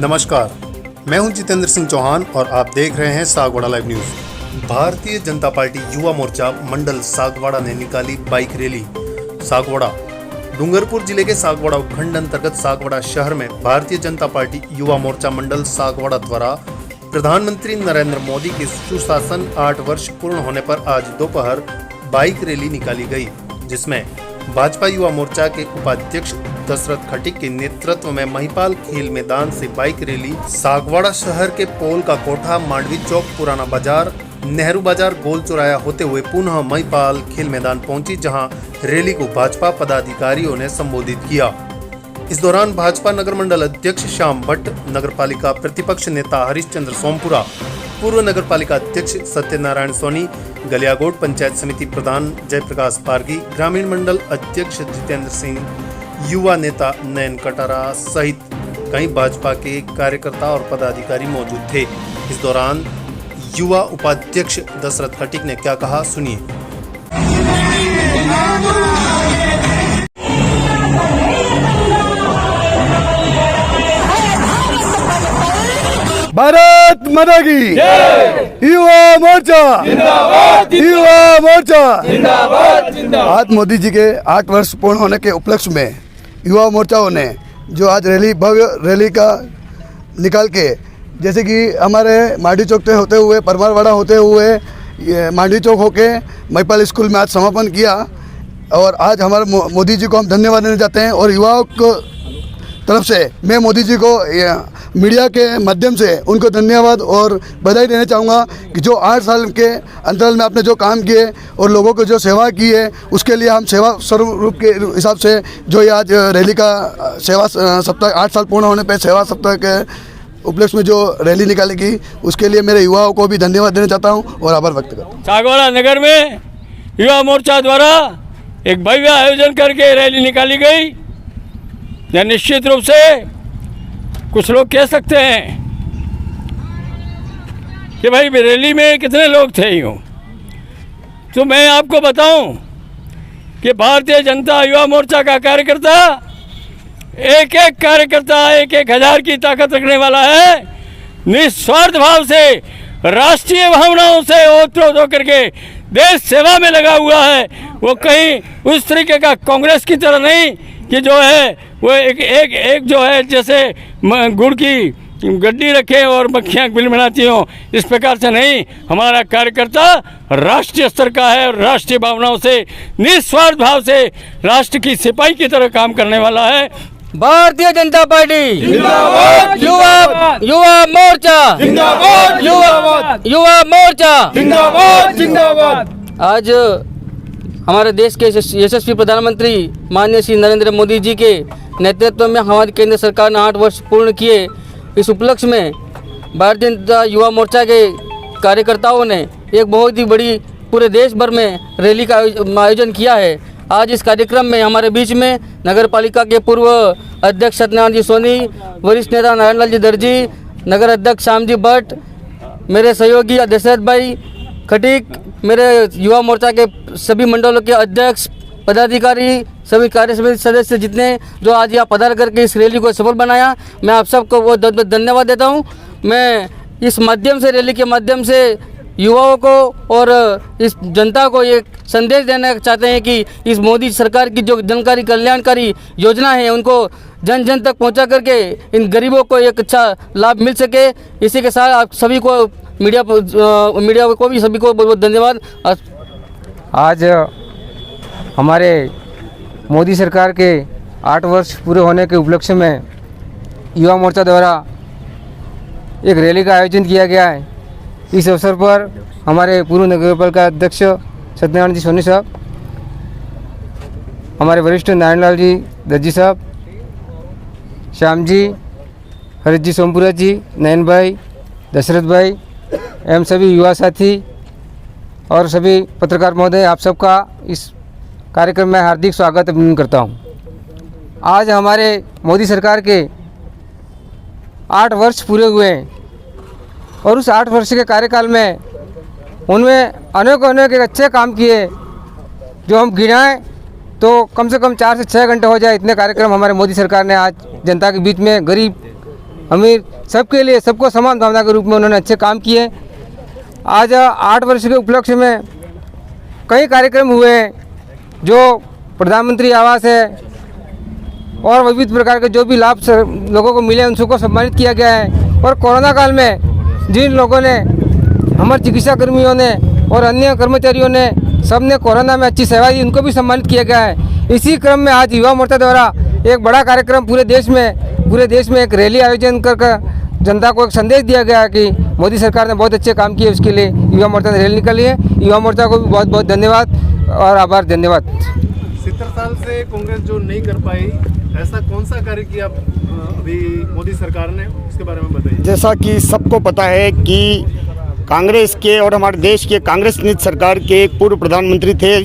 नमस्कार, मैं हूं जितेंद्र सिंह चौहान और आप देख रहे हैं Sagwara live news. Bharatiya Janata party Yuva Morcha मंडल सागवाड़ा ने निकाली बाइक रैली। सागवाड़ा डूंगरपुर जिले के सागवाड़ा उपखंड अंतर्गत सागवाड़ा शहर में भारतीय जनता पार्टी युवा मोर्चा मंडल सागवाड़ा द्वारा प्रधानमंत्री नरेंद्र मोदी के सुशासन 8 वर्ष पूर्ण होने पर आज दोपहर बाइक रैली निकाली गई, जिसमें भाजपा युवा मोर्चा के उपाध्यक्ष दशरथ खटीक के नेतृत्व में महिपाल खेल मैदान से बाइक रैली सागवाड़ा शहर के पोल का कोठा, मांडवी चौक, पुराना बाजार, नेहरू बाजार, गोल चौराया होते हुए पुनः महिपाल खेल मैदान पहुंची, जहां रैली को भाजपा पदाधिकारियों ने संबोधित किया। इस दौरान भाजपा नगर मंडल अध्यक्ष श्याम भट्ट, नगरपालिका प्रतिपक्ष नेता हरिश्चंद्र सोमपुरा, पूर्व नगरपालिका अध्यक्ष सत्यनारायण सोनी, गलियागोड़ पंचायत समिति प्रधान जयप्रकाश पारगी, ग्रामीण मंडल अध्यक्ष जितेंद्र सिंह, युवा नेता नयन कटारा सहित कई भाजपा के कार्यकर्ता और पदाधिकारी मौजूद थे। इस दौरान युवा उपाध्यक्ष दशरथ खटीक ने क्या कहा, सुनिए। भारत माता की युवा मोर्चा जिंदाबाद, युवा मोर्चा जिंदाबाद, जिंदाबाद। आज मोदी जी के 8 वर्ष पूर्ण होने के उपलक्ष्य में युवा मोर्चाओं ने जो आज रैली, भव्य रैली का निकाल के, जैसे कि हमारे मांडवी चौक से होते हुए, परमारवाड़ा होते हुए मांडवी चौक होके महिपाल स्कूल में आज समापन किया। और आज हमारे मोदी जी को हम धन्यवाद देना चाहते हैं और युवाओं को तरफ से मैं मोदी जी को मीडिया के माध्यम से उनको धन्यवाद और बधाई देना चाहूँगा कि जो 8 साल के अंतराल में आपने जो काम किए और लोगों को जो सेवा की है, उसके लिए हम सेवा स्वरूप के हिसाब से जो ये आज रैली का सेवा सप्ताह 8 साल पूर्ण होने पे सेवा सप्ताह के उपलक्ष्य में जो रैली निकालेगी, उसके लिए मेरे युवाओं को भी धन्यवाद देना चाहता हूँ और आभार व्यक्त करता हूँ। सागवाड़ा नगर में युवा मोर्चा द्वारा एक भव्य आयोजन करके रैली निकाली गई। या निश्चित रूप से कुछ लोग कह सकते हैं कि भाई रैली में कितने लोग थे यूँ, तो मैं आपको बताऊं कि भारतीय जनता युवा मोर्चा का कार्यकर्ता एक एक कार्यकर्ता 1-1 हज़ार की ताकत रखने वाला है। निस्वार्थ भाव से, राष्ट्रीय भावनाओं से ओतप्रोत होकर के देश सेवा में लगा हुआ है। वो कहीं उस तरीके का कांग्रेस की तरह नहीं कि जो है वो एक जो है जैसे गुड़ की गड्डी रखे और मक्खियाँ बिल बनाती हों, इस प्रकार से नहीं। हमारा कार्यकर्ता राष्ट्रीय स्तर का है और राष्ट्रीय भावनाओं से, निस्वार्थ भाव से राष्ट्र की सिपाही की तरह काम करने वाला है। भारतीय जनता पार्टी जिंदाबाद, युवा मोर्चा जिंदाबाद, युवा मोर्चा जिंदाबाद, जिंदाबाद। आज हमारे देश के यशस्वी प्रधानमंत्री माननीय श्री नरेंद्र मोदी जी के नेतृत्व में हमारी केंद्र सरकार ने 8 वर्ष पूर्ण किए। इस उपलक्ष्य में भारतीय जनता युवा मोर्चा के कार्यकर्ताओं ने एक बहुत ही बड़ी पूरे देश भर में रैली का आयोजन किया है। आज इस कार्यक्रम में हमारे बीच में नगर पालिका के पूर्व अध्यक्ष सत्यनारायण जी सोनी, वरिष्ठ नेता नारायण लाल जी दर्जी, नगर अध्यक्ष श्याम जी भट्ट, मेरे सहयोगी दशरथ भाई खटीक, मेरे युवा मोर्चा के सभी मंडलों के अध्यक्ष, पदाधिकारी, सभी कार्य समिति सदस्य जितने जो आज यहाँ पधार करके इस रैली को सफल बनाया, मैं आप सबको बहुत धन्यवाद देता हूँ। मैं इस माध्यम से, रैली के माध्यम से युवाओं को और इस जनता को एक संदेश देना चाहते हैं कि इस मोदी सरकार की जो जनकारी कल्याणकारी योजना है, उनको जन जन तक पहुंचा करके इन गरीबों को एक अच्छा लाभ मिल सके। इसी के साथ आप सभी को मीडिया को भी सभी को बहुत बहुत धन्यवाद। आज हमारे मोदी सरकार के 8 वर्ष पूरे होने के उपलक्ष्य में युवा मोर्चा द्वारा एक रैली का आयोजन किया गया है। इस अवसर पर हमारे पूर्व नगरपालिका अध्यक्ष सत्यनारायण जी सोनी साहब, हमारे वरिष्ठ नारायण लाल जी दर्जी साहब, श्याम जी, हरीश जी सोमपुरा जी, नयन भाई, दशरथ भाई एवं सभी युवा साथी और सभी पत्रकार महोदय, आप सबका इस कार्यक्रम में हार्दिक स्वागत अभिनंदन करता हूँ। आज हमारे मोदी सरकार के 8 वर्ष पूरे हुए हैं और उस 8 वर्ष के कार्यकाल में उनमें अनेक अच्छे काम किए जो हम गिनाएं तो कम से कम 4 से 6 घंटे हो जाए, इतने कार्यक्रम हमारे मोदी सरकार ने आज जनता के बीच में, गरीब अमीर सबके लिए, सबको समान भावना के रूप में उन्होंने अच्छे काम किए। आज 8 वर्ष के उपलक्ष्य में कई कार्यक्रम हुए जो प्रधानमंत्री आवास है और विविध प्रकार के जो भी लाभ लोगों को मिले उन सबको सम्मानित किया गया है। और कोरोना काल में जिन लोगों ने, हमारे चिकित्सा कर्मियों ने और अन्य कर्मचारियों ने, सबने कोरोना में अच्छी सेवा दी, उनको भी सम्मानित किया गया है। इसी क्रम में आज युवा मोर्चा द्वारा एक बड़ा कार्यक्रम पूरे देश में एक रैली आयोजन कर जनता को एक संदेश दिया गया है कि मोदी सरकार ने बहुत अच्छे काम किए, उसके लिए युवा मोर्चा ने रैली निकाली है। युवा मोर्चा को भी बहुत बहुत धन्यवाद और आभार। धन्यवाद। 70 साल से कांग्रेस जो नहीं कर पाई, ऐसा कौन सा कार्य किया अभी मोदी सरकार ने, उसके बारे में बताइए। जैसा कि सबको पता है कि कांग्रेस के और हमारे देश के कांग्रेस नीति सरकार के एक पूर्व प्रधानमंत्री थे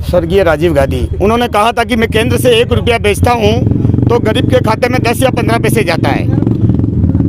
स्वर्गीय राजीव गांधी। उन्होंने कहा था कि मैं केंद्र से 1 रुपया बेचता हूं तो गरीब के खाते में 10 या 15 पैसे जाता है।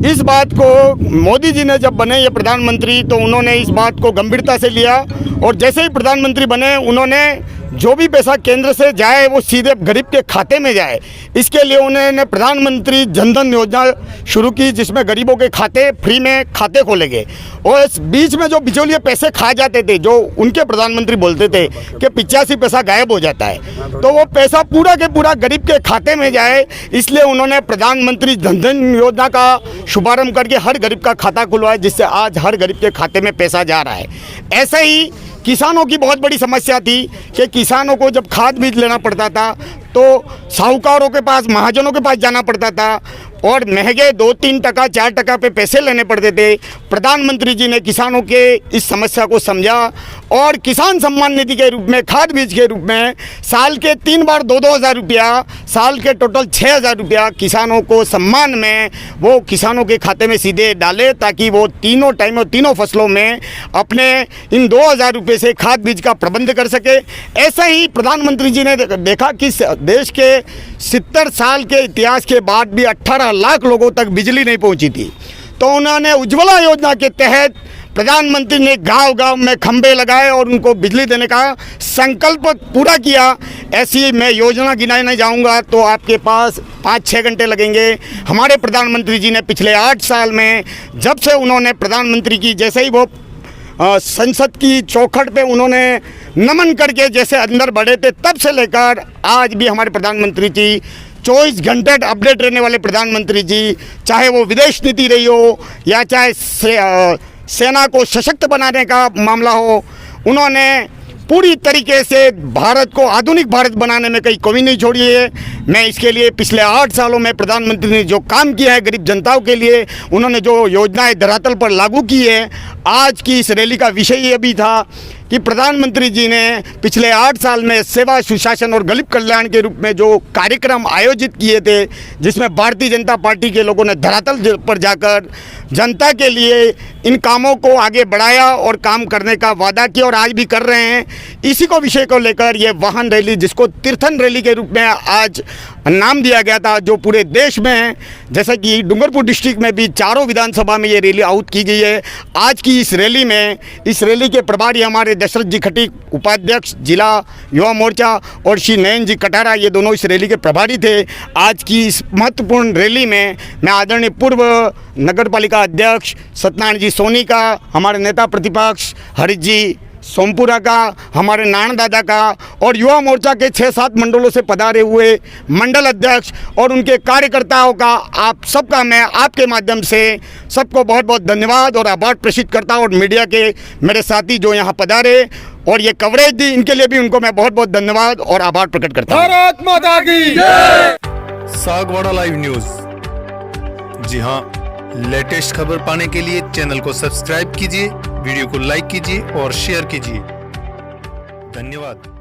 इस बात को मोदी जी ने जब बने ये प्रधानमंत्री तो उन्होंने इस बात को गंभीरता से लिया और जैसे ही प्रधानमंत्री बने उन्होंने जो भी पैसा केंद्र से जाए वो सीधे गरीब के खाते में जाए, इसके लिए उन्होंने प्रधानमंत्री जनधन योजना शुरू की, जिसमें गरीबों के खाते फ्री में खाते खोले गए। और इस बीच में जो बिचौलिए पैसे खा जाते थे, जो उनके प्रधानमंत्री बोलते थे कि 85 पैसा गायब हो जाता है, तो वो पैसा पूरा के पूरा गरीब के खाते में जाए, इसलिए उन्होंने प्रधानमंत्री जनधन योजना का शुभारंभ करके हर गरीब का खाता खुलवाया, जिससे आज हर गरीब के खाते में पैसा जा रहा है। ऐसे ही किसानों की बहुत बड़ी समस्या थी कि किसानों को जब खाद बीज लेना पड़ता था तो साहूकारों के पास, महाजनों के पास जाना पड़ता था और महंगे 2-3 टका 4 टका पे पैसे लेने पड़ते थे। प्रधानमंत्री जी ने किसानों के इस समस्या को समझा और किसान सम्मान निधि के रूप में, खाद बीज के रूप में साल के 3 बार 2-2 हज़ार रुपया, साल के टोटल 6,000 रुपया किसानों को सम्मान में वो किसानों के खाते में सीधे डाले, ताकि वो तीनों टाइमों, तीनों फसलों में अपने इन 2,000 रुपये से खाद बीज का प्रबंध कर सके। ऐसा ही प्रधानमंत्री जी ने देखा कि देश के 70 साल के इतिहास के बाद भी 18 लाख लोगों तक बिजली नहीं पहुंची थी, तो उन्होंने उज्ज्वला योजना के तहत प्रधानमंत्री ने गांव-गांव में खंभे लगाए और उनको बिजली देने का संकल्प पूरा किया। ऐसी मैं योजना गिनाने जाऊंगा तो आपके पास 5-6 घंटे लगेंगे। हमारे प्रधानमंत्री जी ने पिछले 8 साल में, जब से उन्होंने प्रधानमंत्री की, जैसे ही वो संसद की चौखट पे उन्होंने नमन करके जैसे अंदर बढ़े थे, तब से लेकर आज भी हमारे प्रधानमंत्री जी 24 घंटे अपडेट रहने वाले प्रधानमंत्री जी, चाहे वो विदेश नीति रही हो या चाहे सेना को सशक्त बनाने का मामला हो, उन्होंने पूरी तरीके से भारत को आधुनिक भारत बनाने में कहीं कमी नहीं छोड़ी है। मैं इसके लिए पिछले 8 सालों में प्रधानमंत्री ने जो काम किया है गरीब जनताओं के लिए, उन्होंने जो योजनाएं धरातल पर लागू की है, आज की इस रैली का विषय ये भी था कि प्रधानमंत्री जी ने पिछले 8 साल में सेवा, सुशासन और गरीब कल्याण के रूप में जो कार्यक्रम आयोजित किए थे, जिसमें भारतीय जनता पार्टी के लोगों ने धरातल पर जाकर जनता के लिए इन कामों को आगे बढ़ाया और काम करने का वादा किया और आज भी कर रहे हैं। इसी को विषय को लेकर ये वाहन रैली, जिसको तीर्थन रैली के रूप में आज नाम दिया गया था, जो पूरे देश में है, जैसा कि डूंगरपुर डिस्ट्रिक्ट में भी 4 विधानसभा में ये रैली आउट की गई है। आज की इस रैली के प्रभारी हमारे दशरथ जी खटीक, उपाध्यक्ष जिला युवा मोर्चा, और श्री नयन जी कटारा, ये दोनों इस रैली के प्रभारी थे। आज की इस महत्वपूर्ण रैली में मैं आदरणीय पूर्व नगर पालिका अध्यक्ष सत्यनारायण जी सोनी का, हमारे नेता प्रतिपक्ष हरीश जी सोमपुरा का, हमारे नारायण दादा का और युवा मोर्चा के 6-7 मंडलों से पधारे हुए मंडल अध्यक्ष और उनके कार्यकर्ताओं का, आप सबका मैं आपके माध्यम से सबको बहुत बहुत धन्यवाद और आभार प्रेषित करता हूँ। और मीडिया के मेरे साथी जो यहाँ पधारे और ये कवरेज दी, इनके लिए भी उनको मैं बहुत बहुत धन्यवाद और आभार प्रकट करता हूँ। भारत माता की जय। सागवाड़ा लाइव न्यूज, जी हाँ, लेटेस्ट खबर पाने के लिए चैनल को सब्सक्राइब कीजिए, वीडियो को लाइक कीजिए और शेयर कीजिए। धन्यवाद।